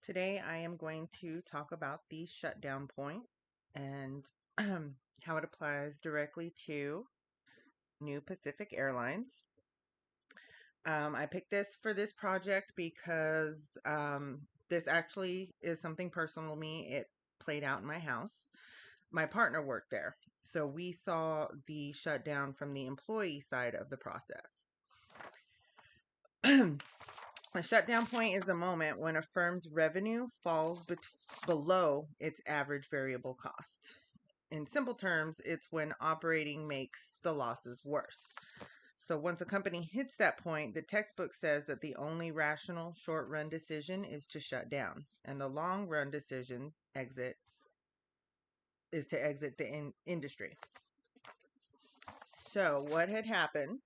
Today I am going to talk about the shutdown point and how it applies directly to new Pacific Airlines. I picked this for this project because this actually is something personal to me. It played out in my house. My partner worked there, so we saw the shutdown from the employee side of the process. A shutdown point is a moment when a firm's revenue falls below its average variable cost. In simple terms, it's when operating makes the losses worse. So once a company hits that point, the textbook says that the only rational short-run decision is to shut down, and the long-run decision is to exit the industry. So what had happened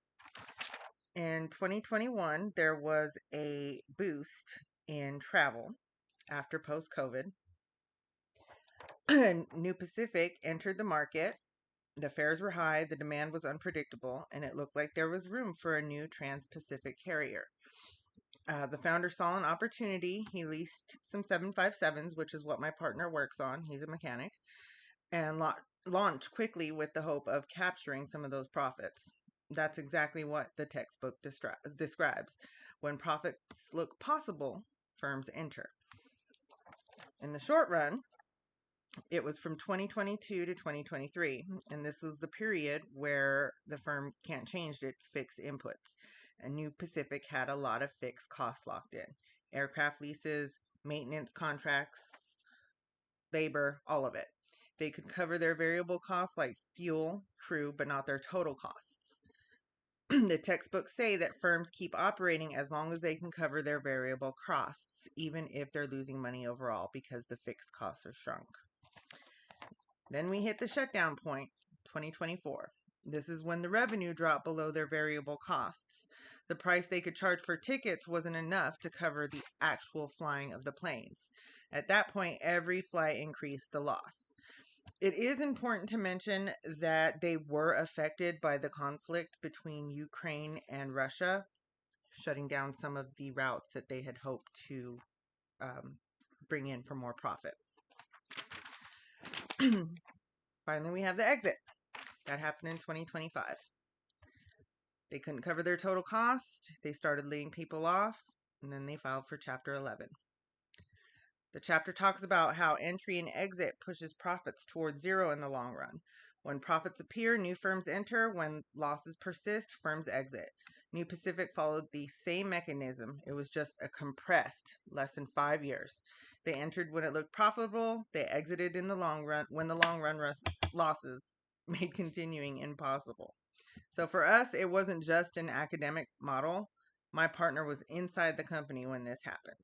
in 2021, there was a boost in travel after post-COVID. New Pacific entered the market. The fares were high, the demand was unpredictable, and it looked like there was room for a new trans-Pacific carrier. The founder saw an opportunity. He leased some 757s, which is what my partner works on. He's a mechanic, and launched quickly with the hope of capturing some of those profits. That's exactly what the textbook describes. When profits look possible, firms enter. In the short run, it was from 2022 to 2023, and this was the period where the firm can't change its fixed inputs. And New Pacific had a lot of fixed costs locked in. Aircraft leases, maintenance contracts, labor, all of it. They could cover their variable costs like fuel, crew, but not their total costs. The textbooks say that firms keep operating as long as they can cover their variable costs, even if they're losing money overall because the fixed costs are shrunk. Then we hit the shutdown point, 2024. This is when the revenue dropped below their variable costs. The price they could charge for tickets wasn't enough to cover the actual flying of the planes. At that point, every flight increased the loss. It is important to mention that they were affected by the conflict between Ukraine and Russia, shutting down some of the routes that they had hoped to bring in for more profit. Finally, we have the exit. That happened in 2025. They couldn't cover their total cost. They started laying people off, and then they filed for Chapter 11. The chapter talks about how entry and exit pushes profits towards zero in the long run. When profits appear, new firms enter. When losses persist, firms exit. New Pacific followed the same mechanism. It was just a compressed less than 5 years. They entered when it looked profitable. They exited in the long run when the long run losses made continuing impossible. So for us, it wasn't just an academic model. My partner was inside the company when this happened.